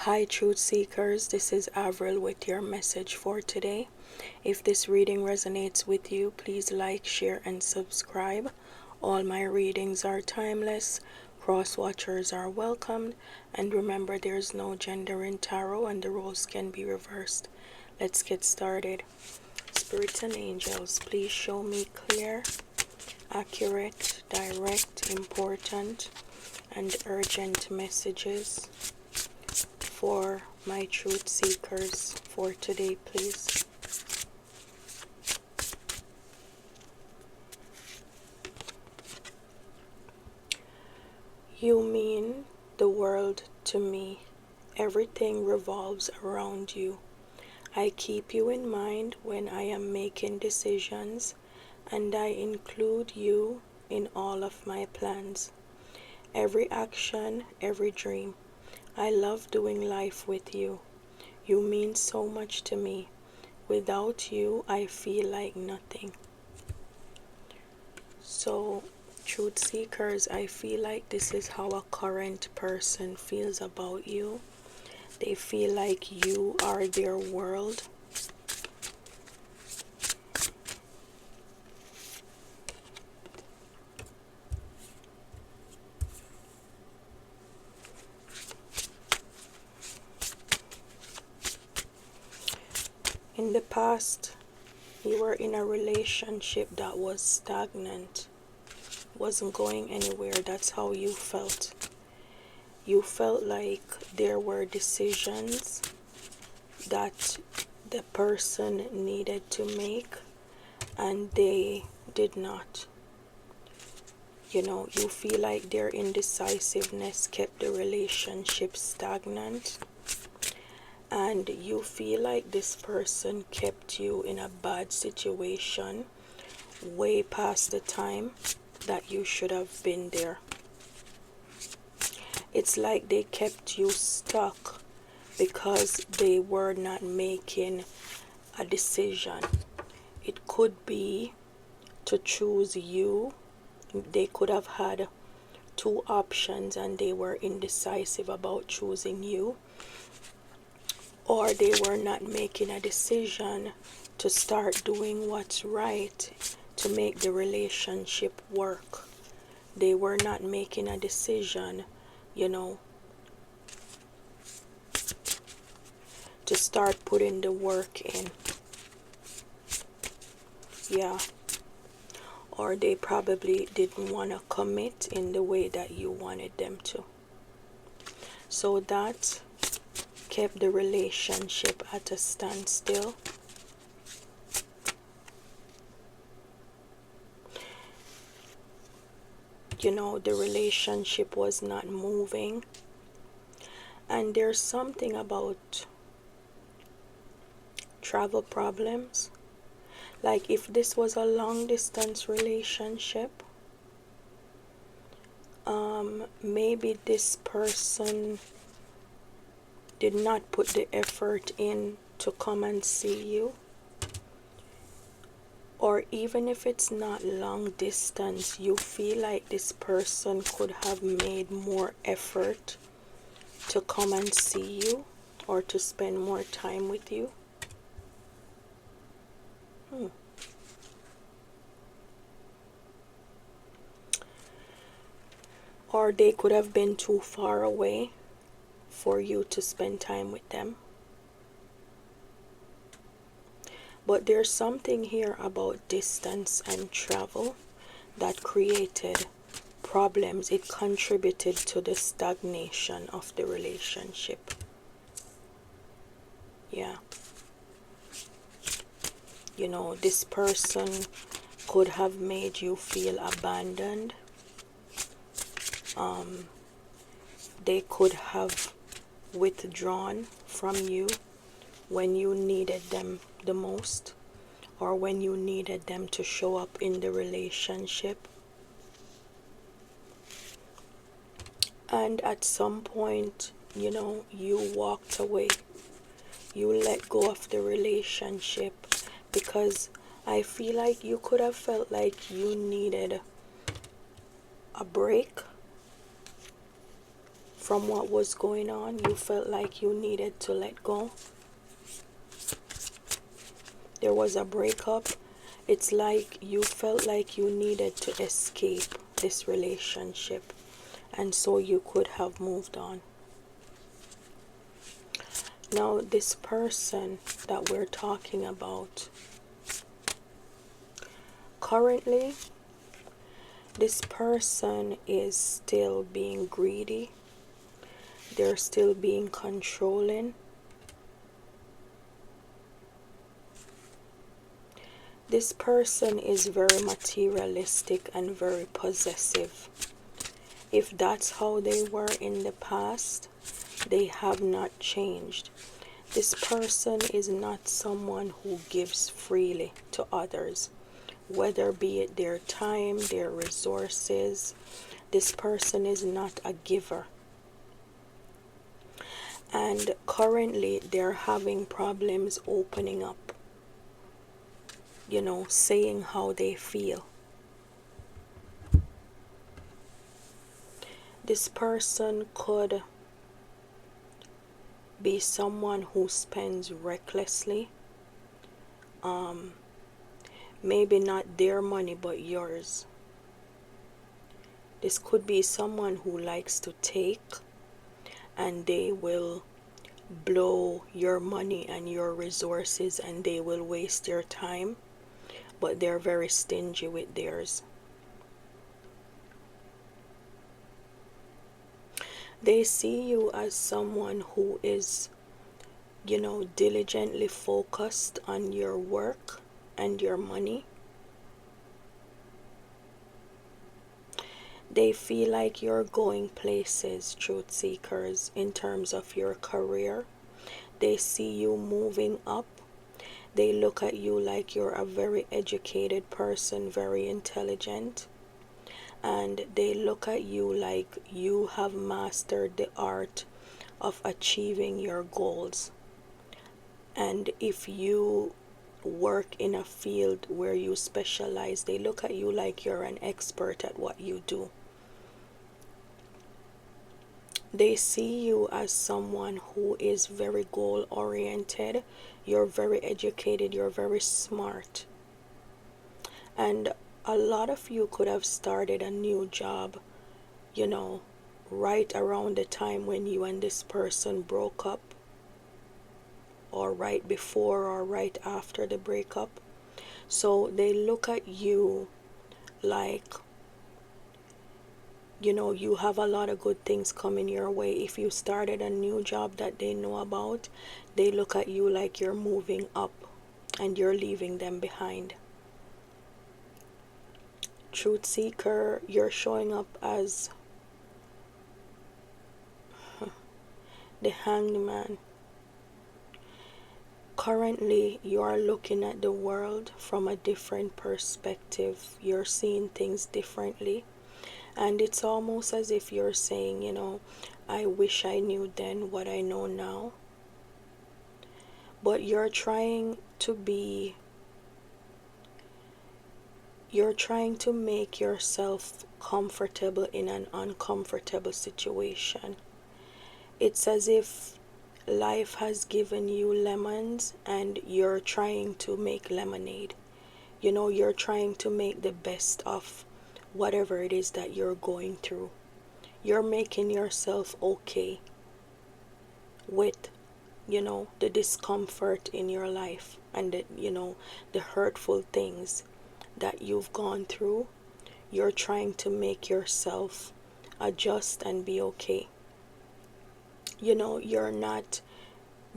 Hi truth seekers, this is Avril with your message for today. If this reading resonates with you, please like, share and subscribe. All my readings are timeless, cross watchers are welcomed, and remember there's no gender in tarot and the roles can be reversed. Let's get started. Spirits and angels, please show me clear, accurate, direct, important and urgent messages for my truth seekers for today, please. You mean the world to me. Everything revolves around you. I keep you in mind when I am making decisions, and I include you in all of my plans. Every action, every dream. I love doing life with you. You mean so much to me. Without you, I feel like nothing. So, truth seekers, I feel like this is how a current person feels about you. They feel like you are their world. In the past, you were in a relationship that was stagnant, wasn't going anywhere. That's how you felt. You felt like there were decisions that the person needed to make and they did not. You feel like their indecisiveness kept the relationship stagnant. And you feel like this person kept you in a bad situation way past the time that you should have been there. It's like they kept you stuck because they were not making a decision. It could be to choose you. They could have had two options and they were indecisive about choosing you. Or they were not making a decision to start doing what's right to make the relationship work. They were not making a decision, to start putting the work in. Yeah. Or they probably didn't want to commit in the way that you wanted them to. So that kept the relationship at a standstill. The relationship was not moving. And there's something about travel problems. Like if this was a long distance relationship, maybe this person did not put the effort in to come and see you. Or even if it's not long distance, you feel like this person could have made more effort to come and see you or to spend more time with you. Or they could have been too far away for you to spend time with them. But there's something here about distance and travel that created problems. It contributed to the stagnation of the relationship. Yeah. This person could have made you feel abandoned. They could have withdrawn from you when you needed them the most, or when you needed them to show up in the relationship. And at some point, you walked away. You let go of the relationship because I feel like you could have felt like you needed a break from what was going on. You felt like you needed to let go. There was a breakup. It's like you felt like you needed to escape this relationship, and so you could have moved on. Now, this person that we're talking about, currently, this person is still being greedy. They're still being controlling. This person is very materialistic and very possessive. If that's how they were in the past, they have not changed. This person is not someone who gives freely to others, whether be it their time, their resources. This person is not a giver. And currently they're having problems opening up, saying how they feel. This person could be someone who spends recklessly. Maybe not their money, but yours. This could be someone who likes to take, and they will blow your money and your resources, and they will waste your time, but they're very stingy with theirs. They see you as someone who is, diligently focused on your work and your money. They feel like you're going places, truth seekers, in terms of your career. They see you moving up. They look at you like you're a very educated person, very intelligent. And they look at you like you have mastered the art of achieving your goals. And if you work in a field where you specialize, they look at you like you're an expert at what you do. They see you as someone who is very goal oriented. You're very educated, you're very smart. And a lot of you could have started a new job, right around the time when you and this person broke up, or right before or right after the breakup. So they look at you like, you have a lot of good things coming your way. If you started a new job that they know about, they look at you like you're moving up and you're leaving them behind. Truth seeker, you're showing up as the Hanged Man. Currently, you are looking at the world from a different perspective. You're seeing things differently. And it's almost as if you're saying, I wish I knew then what I know now. But you're trying to make yourself comfortable in an uncomfortable situation. It's as if life has given you lemons and you're trying to make lemonade. You're trying to make the best of whatever it is that you're going through. You're making yourself okay with, the discomfort in your life and the hurtful things that you've gone through. You're trying to make yourself adjust and be okay. You're not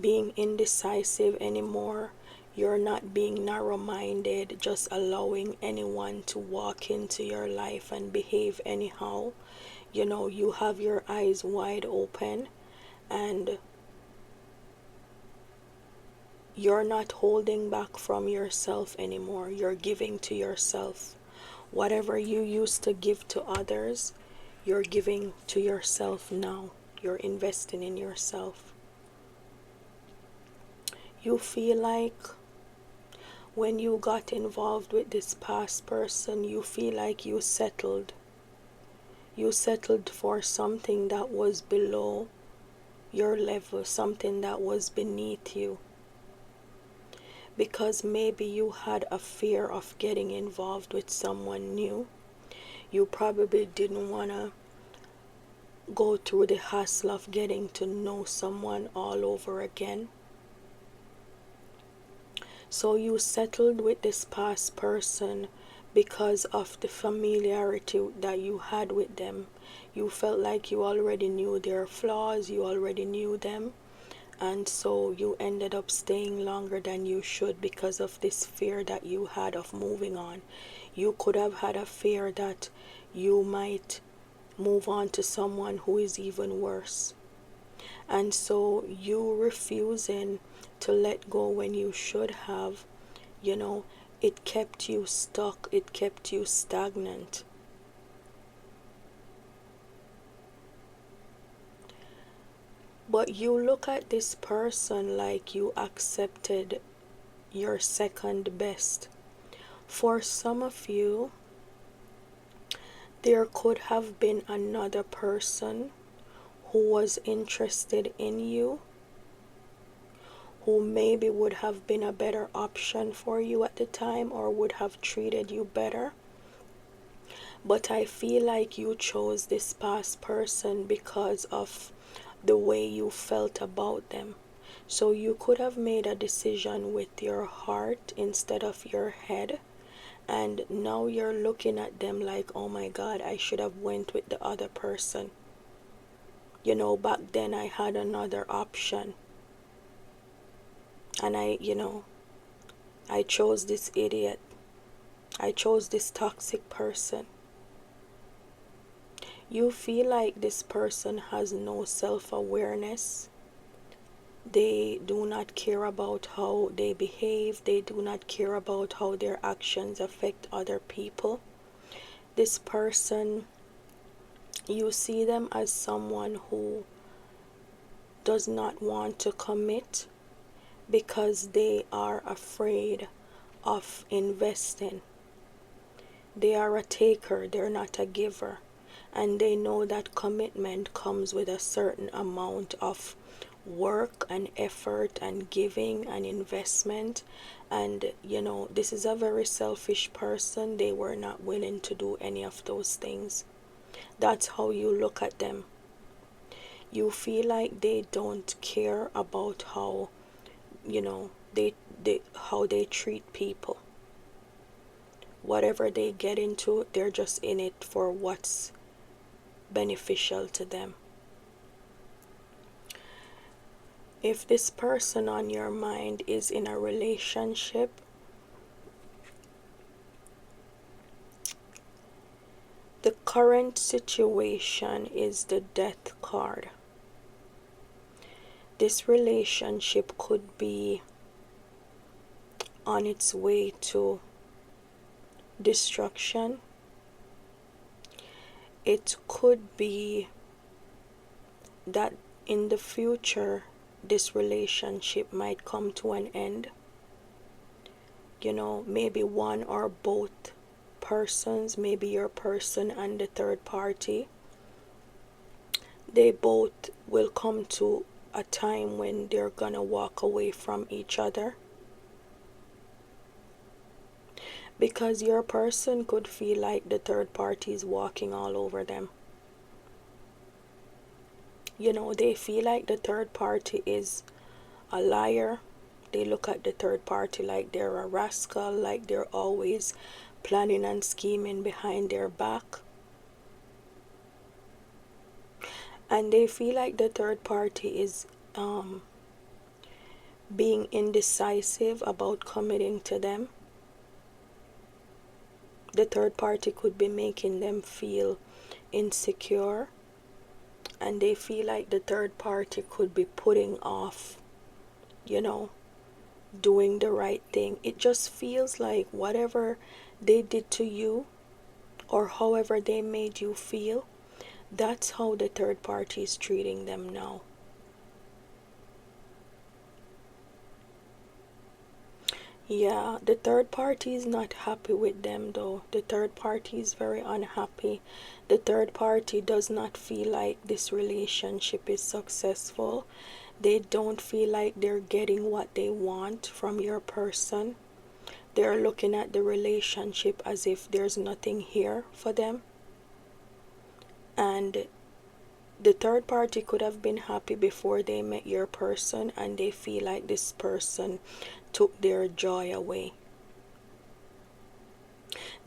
being indecisive anymore. You're not being narrow-minded, just allowing anyone to walk into your life and behave anyhow. You have your eyes wide open, and you're not holding back from yourself anymore. You're giving to yourself. Whatever you used to give to others, you're giving to yourself now. You're investing in yourself. You feel like when you got involved with this past person, you feel like you settled. You settled for something that was below your level, something that was beneath you. Because maybe you had a fear of getting involved with someone new. You probably didn't want to go through the hassle of getting to know someone all over again. So you settled with this past person because of the familiarity that you had with them. You felt like you already knew their flaws, you already knew them, and so you ended up staying longer than you should because of this fear that you had of moving on. You could have had a fear that you might move on to someone who is even worse. And so you refusing to let go when you should have, it kept you stuck, it kept you stagnant. But you look at this person like you accepted your second best. For some of you, there could have been another person who was interested in you, who maybe would have been a better option for you at the time or would have treated you better. But I feel like you chose this past person because of the way you felt about them. So you could have made a decision with your heart instead of your head. And now you're looking at them like, oh my God, I should have went with the other person. Back then I had another option. And I chose this idiot. I chose this toxic person. You feel like this person has no self-awareness. They do not care about how they behave. They do not care about how their actions affect other people. This person, you see them as someone who does not want to commit because they are afraid of investing. They are a taker, they're not a giver. And they know that commitment comes with a certain amount of work and effort and giving and investment. And this is a very selfish person. They were not willing to do any of those things. That's how you look at them. You feel like they don't care about how how they treat people. Whatever they get into, they're just in it for what's beneficial to them. If this person on your mind is in a relationship, the current situation is the Death card. This relationship could be on its way to destruction. It could be that in the future this relationship might come to an end. Maybe one or both persons, maybe your person and the third party, they both will come to a time when they're gonna walk away from each other. Because your person could feel like the third party is walking all over them. They feel like the third party is a liar. They look at the third party like they're a rascal, like they're always planning and scheming behind their back. And they feel like the third party is being indecisive about committing to them. The third party could be making them feel insecure, and they feel like the third party could be putting off, doing the right thing. It just feels like whatever they did to you or however they made you feel, that's how the third party is treating them now. Yeah, the third party is not happy with them though. The third party is very unhappy. The third party does not feel like this relationship is successful. They don't feel like they're getting what they want from your person. They're looking at the relationship as if there's nothing here for them. And the third party could have been happy before they met your person, and they feel like this person took their joy away.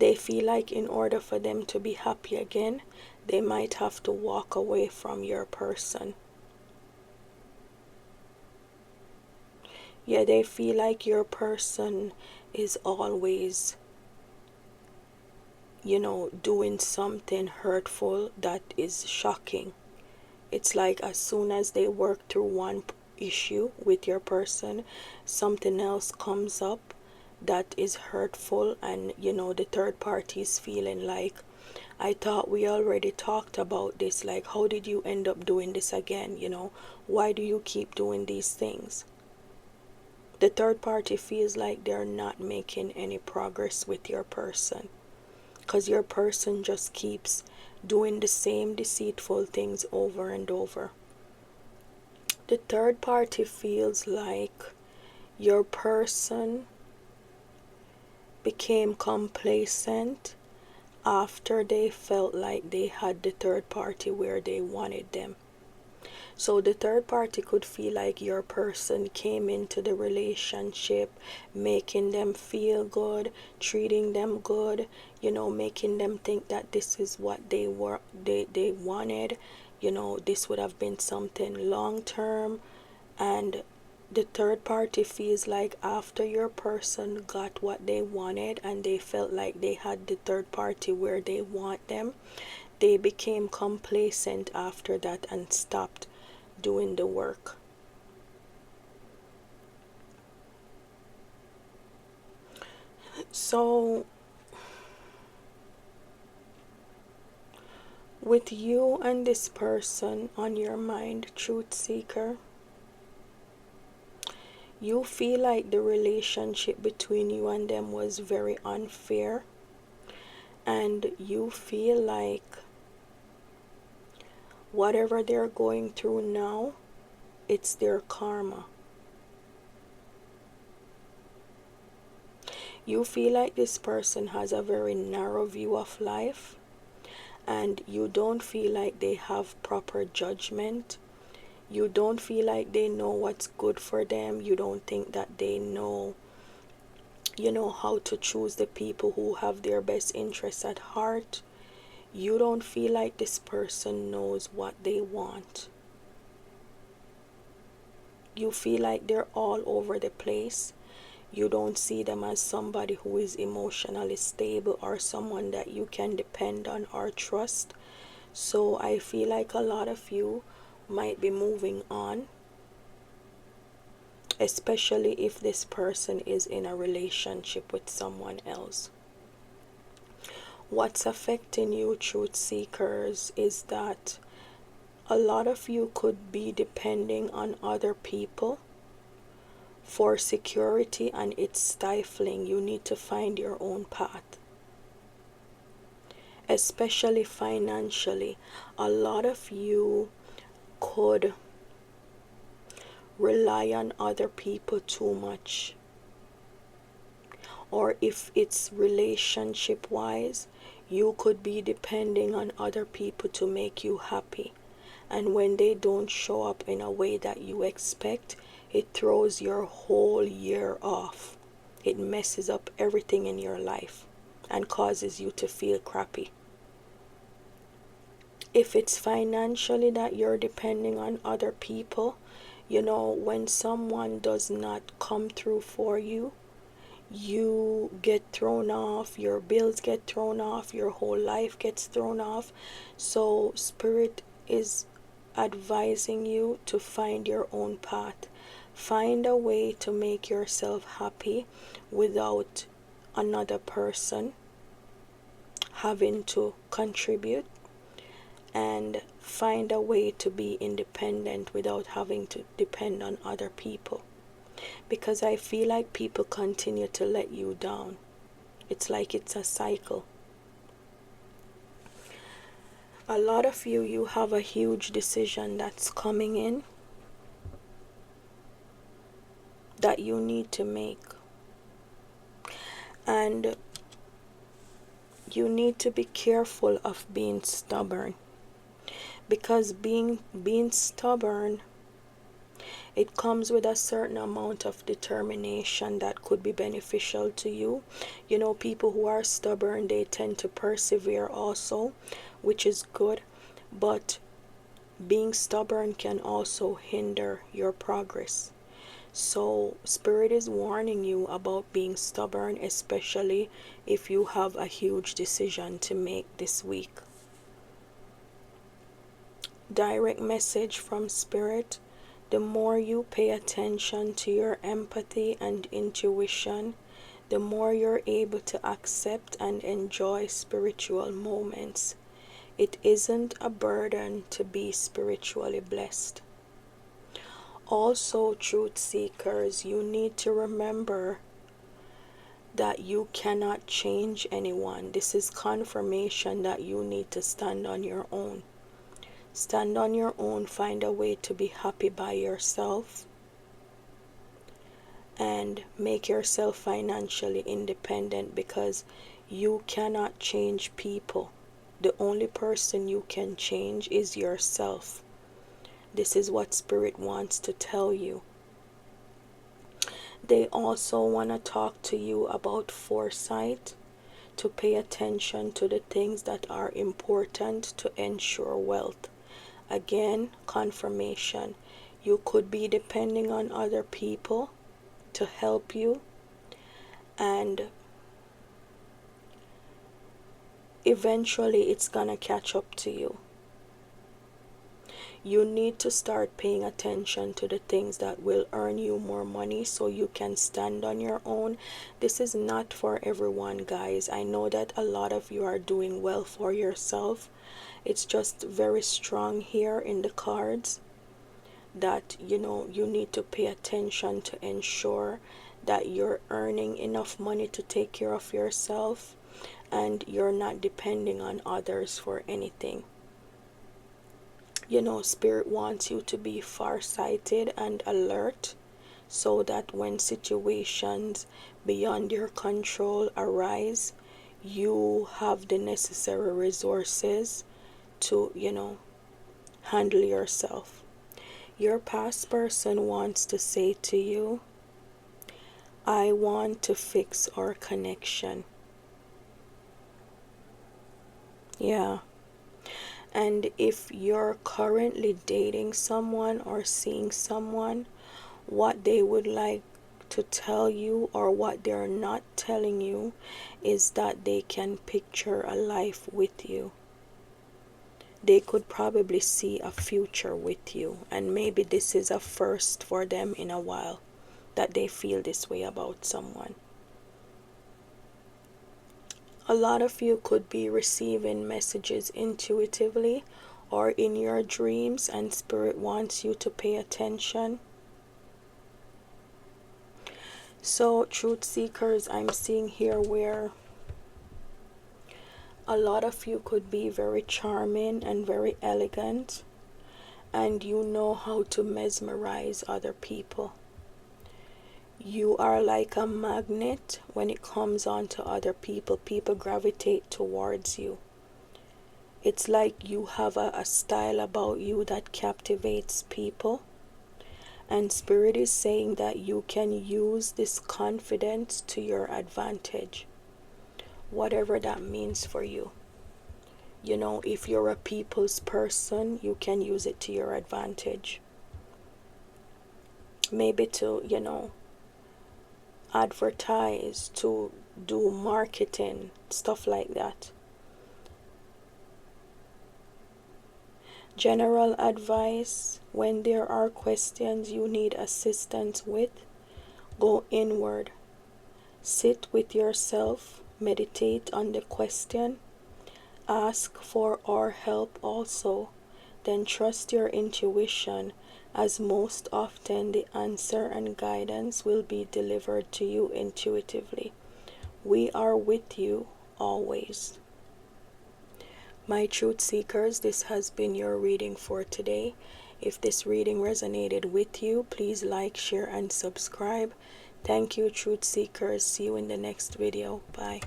They feel like in order for them to be happy again, they might have to walk away from your person. Yeah, they feel like your person is always, doing something hurtful that is shocking. It's like as soon as they work through one issue with your person, something else comes up that is hurtful, and the third party is feeling like, I thought we already talked about this. Like, how did you end up doing this again? Why do you keep doing these things? The third party feels like they're not making any progress with your person, because your person just keeps doing the same deceitful things over and over. The third party feels like your person became complacent after they felt like they had the third party where they wanted them. So the third party could feel like your person came into the relationship making them feel good, treating them good, making them think that this is what they wanted. This would have been something long term. And the third party feels like after your person got what they wanted and they felt like they had the third party where they want them, they became complacent after that and stopped doing the work. So with you and this person on your mind, truth seeker, you feel like the relationship between you and them was very unfair, and you feel like whatever they're going through now, it's their karma. You feel like this person has a very narrow view of life, and you don't feel like they have proper judgment. You don't feel like they know what's good for them. You don't think that they know, how to choose the people who have their best interests at heart. You don't feel like this person knows what they want. You feel like they're all over the place. You don't see them as somebody who is emotionally stable or someone that you can depend on or trust. So I feel like a lot of you might be moving on, especially if this person is in a relationship with someone else. What's affecting you, truth seekers, is that a lot of you could be depending on other people for security, and it's stifling. You need to find your own path. Especially financially, a lot of you could rely on other people too much. Or if it's relationship wise, you could be depending on other people to make you happy. And when they don't show up in a way that you expect, it throws your whole year off. It messes up everything in your life and causes you to feel crappy. If it's financially that you're depending on other people, when someone does not come through for you, you get thrown off, your bills get thrown off, your whole life gets thrown off. So Spirit is advising you to find your own path. Find a way to make yourself happy without another person having to contribute, and find a way to be independent without having to depend on other people. because I feel like people continue to let you down. It's like it's a cycle. A lot of you have a huge decision that's coming in that you need to make. And you need to be careful of being stubborn, because being stubborn, it comes with a certain amount of determination that could be beneficial to you. You know, people who are stubborn, they tend to persevere also, which is good. But being stubborn can also hinder your progress. So Spirit is warning you about being stubborn, especially if you have a huge decision to make this week. Direct message from Spirit: the more you pay attention to your empathy and intuition, the more you're able to accept and enjoy spiritual moments. It isn't a burden to be spiritually blessed. Also, truth seekers, you need to remember that you cannot change anyone. This is confirmation that you need to stand on your own. Stand on your own, find a way to be happy by yourself, and make yourself financially independent, because you cannot change people. The only person you can change is yourself. This is what Spirit wants to tell you. They also want to talk to you about foresight, to pay attention to the things that are important to ensure wealth. Again, confirmation. You could be depending on other people to help you, and eventually it's gonna catch up to you. You need to start paying attention to the things that will earn you more money so you can stand on your own. This is not for everyone, guys. I know that a lot of you are doing well for yourself. It's just very strong here in the cards that, you know, you need to pay attention to ensure that you're earning enough money to take care of yourself and you're not depending on others for anything. You know, Spirit wants you to be farsighted and alert, so that when situations beyond your control arise, you have the necessary resources to, you know, handle yourself. Your past person wants to say to you, I want to fix our connection. Yeah. And if you're currently dating someone or seeing someone, what they would like to tell you, or what they're not telling you, is that they can picture a life with you. They could probably see a future with you, and maybe this is a first for them in a while that they feel this way about someone. A lot of you could be receiving messages intuitively or in your dreams, and Spirit wants you to pay attention. So, truth seekers, I'm seeing here where a lot of you could be very charming and very elegant, and you know how to mesmerize other people. You are like a magnet when it comes on to other people. People gravitate towards you. It's like you have a style about you that captivates people. And Spirit is saying that you can use this confidence to your advantage, whatever that means for you. You know, if you're a people's person, you can use it to your advantage. Maybe to, you know, advertise, to do marketing, stuff like that. General advice: when there are questions you need assistance with, go inward. Sit with yourself, meditate on the question, ask for our help also, then trust your intuition as most often the answer and guidance will be delivered to you intuitively. We are with you always. My truth seekers, this has been your reading for today. If this reading resonated with you, please like, share, and subscribe. Thank you, truth seekers. See you in the next video. Bye.